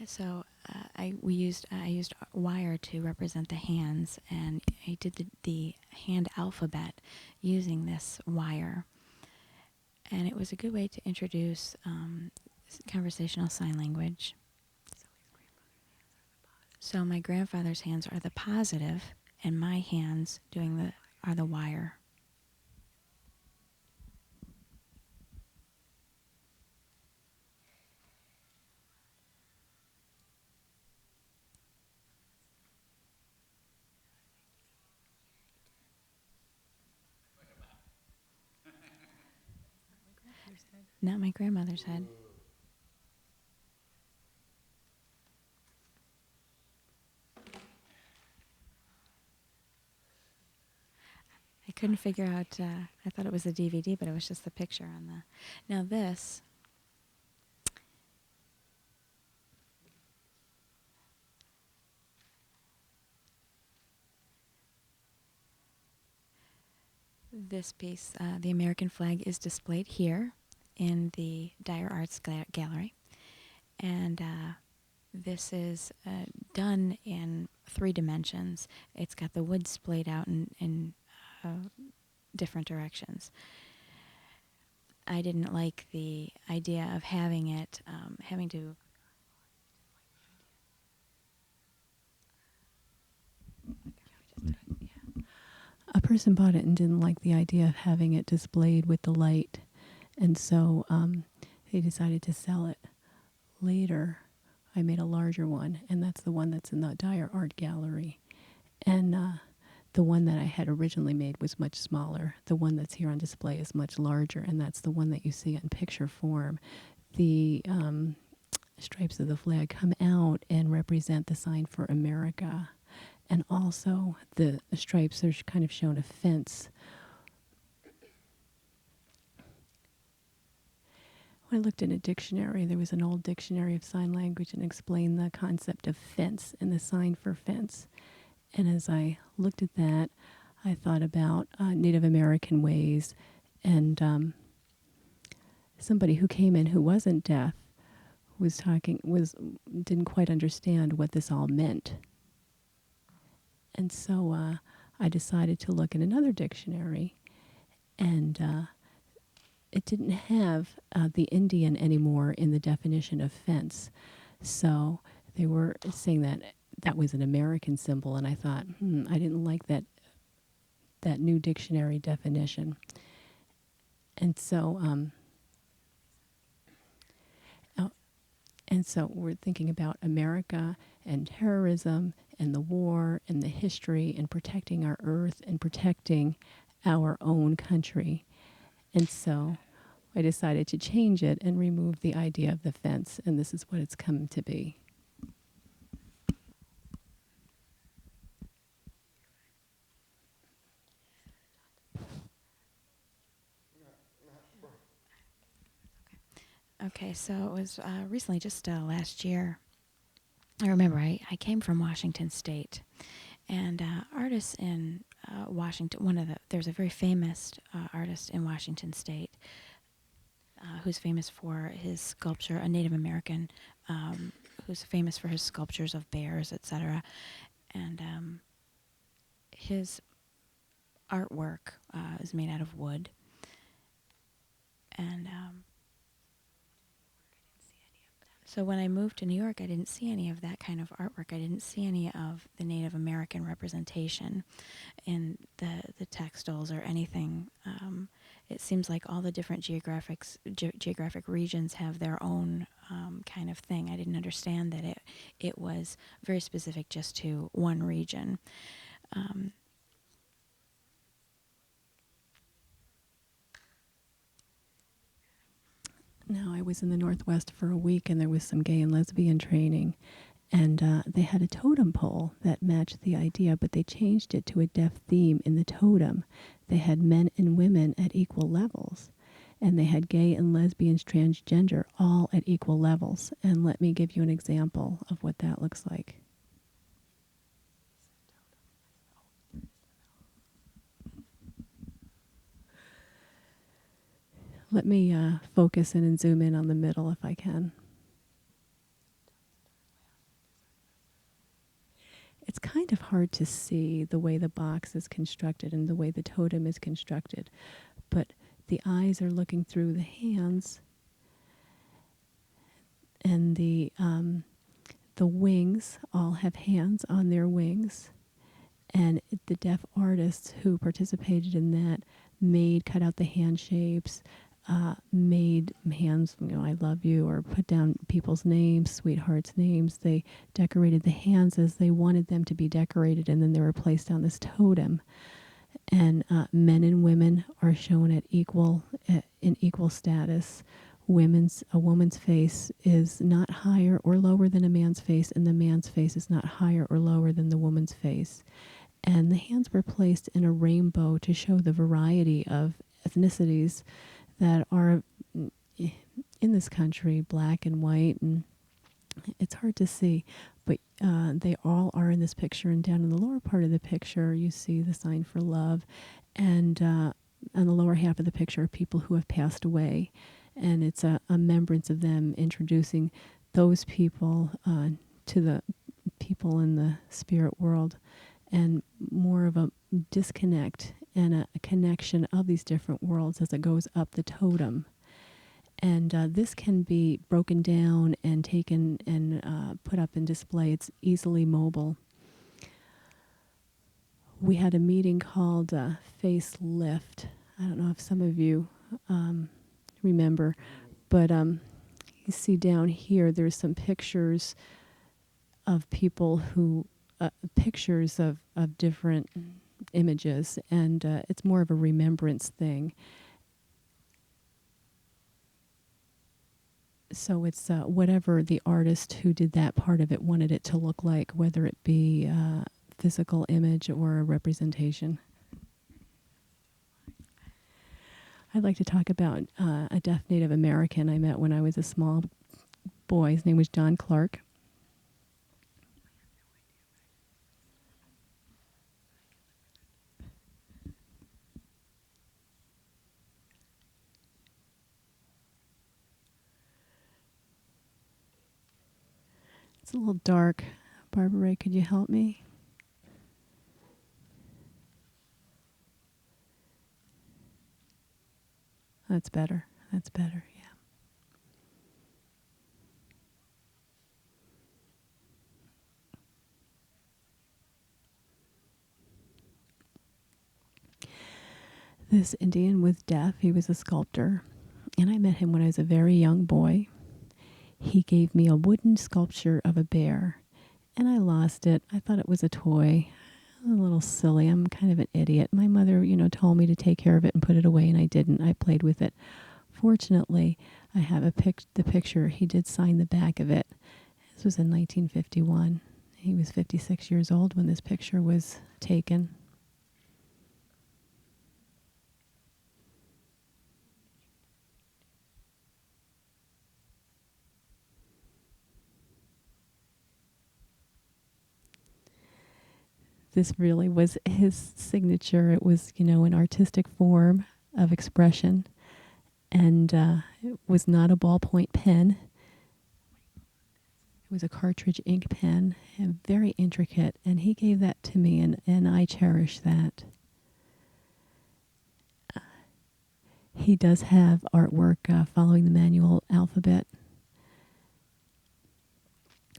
So I used wire to represent the hands, and I did the hand alphabet using this wire, and it was a good way to introduce conversational sign language. So my grandfather's hands are the positive, and my hands are the wire. Not my grandmother's head. I couldn't figure out, I thought it was a DVD, but it was just the picture on the... Now this... This piece, the American flag, is displayed here in the Dyer Arts Gallery. And this is done in 3 dimensions. It's got the wood splayed out in different directions. I didn't like the idea of having it, having to... A person bought it and didn't like the idea of having it displayed with the light, and so they decided to sell it. Later, I made a larger one, and that's the one that's in the Dyer Art Gallery. And the one that I had originally made was much smaller. The one that's here on display is much larger, and that's the one that you see in picture form. The stripes of the flag come out and represent the sign for America. And also the stripes are kind of shown a fence. When I looked in a dictionary, there was an old dictionary of sign language and explained the concept of fence and the sign for fence. And as I looked at that, I thought about Native American ways, and somebody who came in who wasn't deaf didn't quite understand what this all meant. And so I decided to look in another dictionary, and it didn't have the Indian anymore in the definition of fence. So they were saying that that was an American symbol, and I thought, I didn't like that new dictionary definition. And so we're thinking about America and terrorism and the war and the history and protecting our earth and protecting our own country. And so I decided to change it and remove the idea of the fence, and this is what it's come to be. Okay, so it was recently, just last year. I remember I came from Washington State, and artists in Washington, there's a very famous artist in Washington State who's famous for his sculpture, a Native American who's famous for his sculptures of bears, etc. And his artwork is made out of wood. And so when I moved to New York, I didn't see any of that kind of artwork. I didn't see any of the Native American representation in the textiles or anything. It seems like all the different geographic regions have their own kind of thing. I didn't understand that it was very specific just to one region. Now, I was in the Northwest for a week, and there was some gay and lesbian training, and they had a totem pole that matched the idea, but they changed it to a deaf theme in the totem. They had men and women at equal levels, and they had gay and lesbians, transgender, all at equal levels. And let me give you an example of what that looks like. Let me focus in and zoom in on the middle if I can. kind of hard to see the way the box is constructed and the way the totem is constructed. But the eyes are looking through the hands, and the wings all have hands on their wings. And the deaf artists who participated in that cut out the hand shapes, made hands, I love you, or put down people's names, sweethearts' names. They decorated the hands as they wanted them to be decorated, and then they were placed on this totem. And men and women are shown at in equal status. A woman's face is not higher or lower than a man's face, and the man's face is not higher or lower than the woman's face. And the hands were placed in a rainbow to show the variety of ethnicities that are in this country, black and white, and it's hard to see, but they all are in this picture. And down in the lower part of the picture, you see the sign for love, and on the lower half of the picture are people who have passed away, and it's a remembrance of them, introducing those people to the people in the spirit world, and more of a disconnect and a connection of these different worlds as it goes up the totem. And this can be broken down and taken and put up in display. It's easily mobile. We had a meeting called Facelift. I don't know if some of you remember, but you see down here there's some pictures of people who, pictures of different images, and it's more of a remembrance thing. So it's whatever the artist who did that part of it wanted it to look like, whether it be a physical image or a representation. I'd like to talk about a deaf Native American I met when I was a small boy. His name was John Clark. It's a little dark. Barbara Ray, could you help me? That's better. That's better, yeah. This Indian was deaf. He was a sculptor. And I met him when I was a very young boy. He gave me a wooden sculpture of a bear. And I lost it. I thought it was a toy. A little silly. I'm kind of an idiot. My mother, told me to take care of it and put it away, and I didn't. I played with it. Fortunately, I have the picture. He did sign the back of it. This was in 1951. He was 56 years old when this picture was taken. This really was his signature. It was, an artistic form of expression, and it was not a ballpoint pen. It was a cartridge ink pen, and very intricate, and he gave that to me, and I cherish that. He does have artwork following the manual alphabet,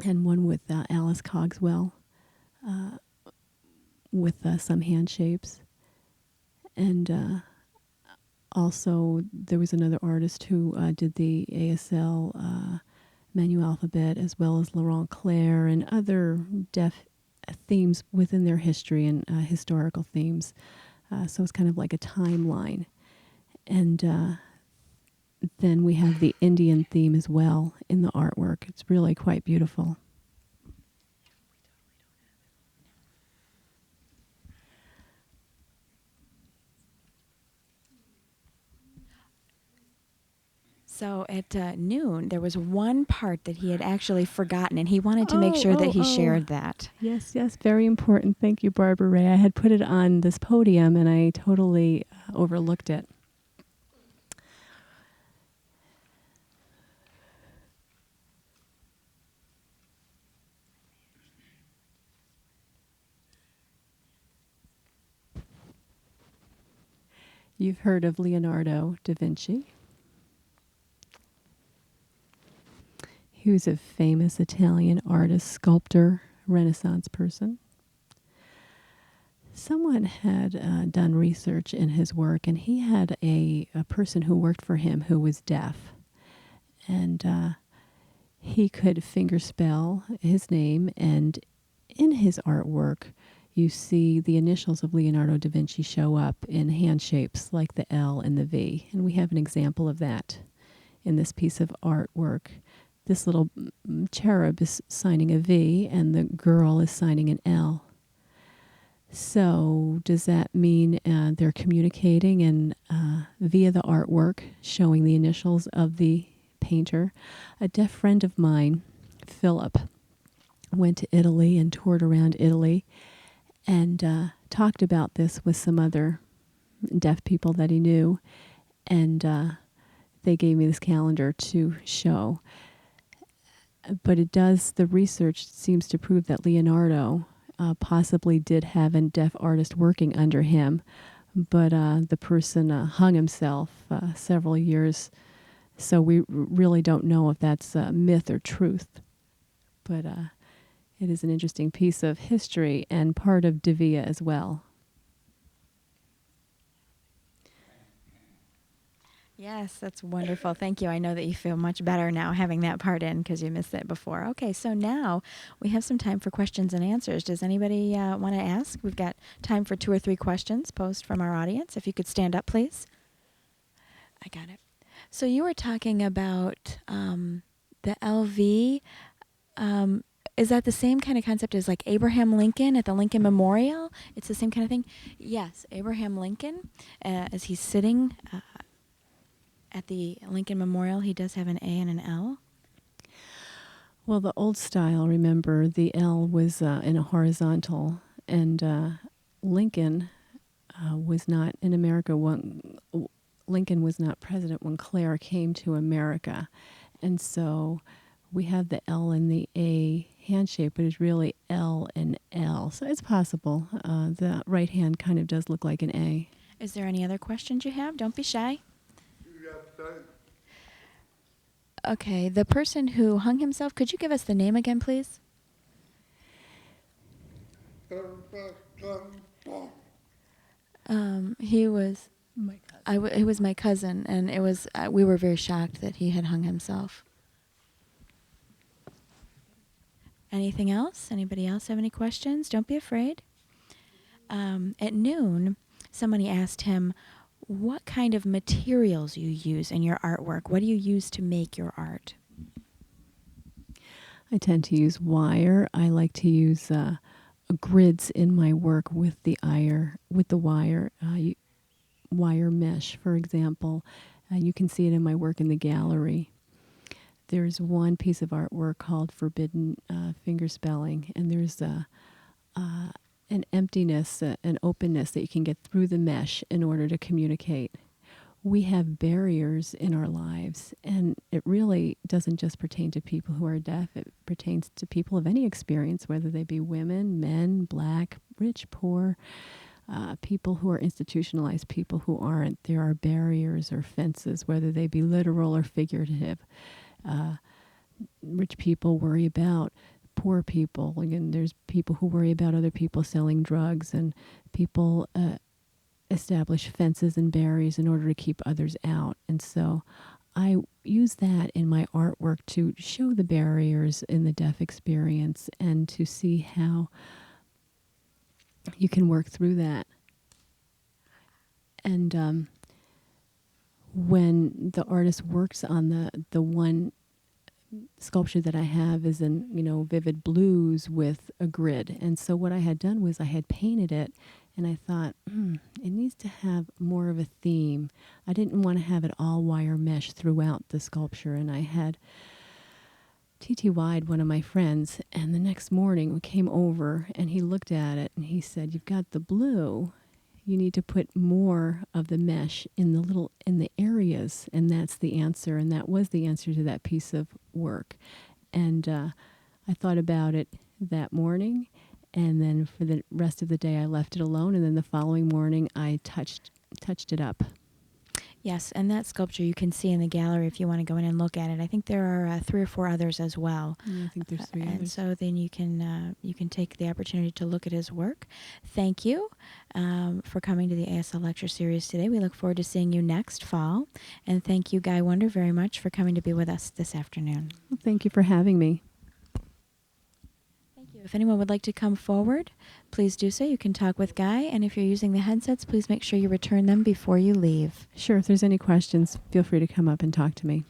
and one with Alice Cogswell, with some hand shapes. And also, there was another artist who did the ASL manual alphabet, as well as Laurent Claire and other deaf themes within their history and historical themes. So it's kind of like a timeline. And then we have the Indian theme as well in the artwork. It's really quite beautiful. So at noon, there was one part that he had actually forgotten, and he wanted to make sure that he shared that. Yes, very important. Thank you, Barbara Ray. I had put it on this podium, and I totally overlooked it. You've heard of Leonardo da Vinci. He was a famous Italian artist, sculptor, Renaissance person. Someone had done research in his work, and he had a person who worked for him who was deaf. And he could fingerspell his name, and in his artwork, you see the initials of Leonardo da Vinci show up in hand shapes like the L and the V. And we have an example of that in this piece of artwork. This little cherub is signing a V, and the girl is signing an L. So does that mean they're communicating and via the artwork, showing the initials of the painter? A deaf friend of mine, Philip, went to Italy and toured around Italy and talked about this with some other deaf people that he knew. And they gave me this calendar to show. But the research seems to prove that Leonardo possibly did have a deaf artist working under him, but the person hung himself several years, so we really don't know if that's myth or truth. But it is an interesting piece of history and part of Divya as well. Yes, that's wonderful. Thank you. I know that you feel much better now having that part in because you missed it before. Okay, so now we have some time for questions and answers. Does anybody want to ask? We've got time for 2 or 3 questions posed from our audience. If you could stand up, please. I got it. So you were talking about the LV. Is that the same kind of concept as like Abraham Lincoln at the Lincoln Memorial? It's the same kind of thing? Yes, Abraham Lincoln, as he's sitting at the Lincoln Memorial, he does have an A and an L. Well, the old style, remember, the L was in a horizontal, and Lincoln was not in America when Lincoln was not president when Claire came to America. And so we have the L and the A hand shape, but it's really L and L. So it's possible. The right hand kind of does look like an A. Is there any other questions you have? Don't be shy. Okay, the person who hung himself, could you give us the name again, please? He was My cousin. it was my cousin, and it was we were very shocked that he had hung himself. Anything else? Anybody else have any questions? Don't be afraid. At noon, somebody asked him what kind of materials you use in your artwork. What do you use to make your art? I tend to use wire. I like to use grids in my work with the wire wire mesh, for example. You can see it in my work in the gallery. There's one piece of artwork called Forbidden Fingerspelling, and there's an emptiness, an openness that you can get through the mesh in order to communicate. We have barriers in our lives, and it really doesn't just pertain to people who are deaf. It pertains to people of any experience, whether they be women, men, black, rich, poor, people who are institutionalized, people who aren't. There are barriers or fences, whether they be literal or figurative. Rich people worry about poor people. Again, there's people who worry about other people selling drugs, and people establish fences and barriers in order to keep others out. And so I use that in my artwork to show the barriers in the deaf experience and to see how you can work through that. And when the artist works on the one sculpture that I have is in, vivid blues with a grid. And so what I had done was I had painted it, and I thought, it needs to have more of a theme. I didn't want to have it all wire mesh throughout the sculpture. And I had TTY'd one of my friends, and the next morning we came over and he looked at it and he said, "You've got the blue. You need to put more of the mesh in the areas." And that's the answer. And that was the answer to that piece of work. And I thought about it that morning. And then for the rest of the day, I left it alone. And then the following morning, I touched touched it up. Yes, and that sculpture you can see in the gallery if you want to go in and look at it. I think there are 3 or 4 others as well. Yeah, I think there's 3 And others. so then you can take the opportunity to look at his work. Thank you for coming to the ASL lecture series today. We look forward to seeing you next fall. And thank you, Guy Wonder, very much for coming to be with us this afternoon. Well, thank you for having me. Thank you. If anyone would like to come forward, please do so. You can talk with Guy. And if you're using the headsets, please make sure you return them before you leave. Sure, if there's any questions, feel free to come up and talk to me.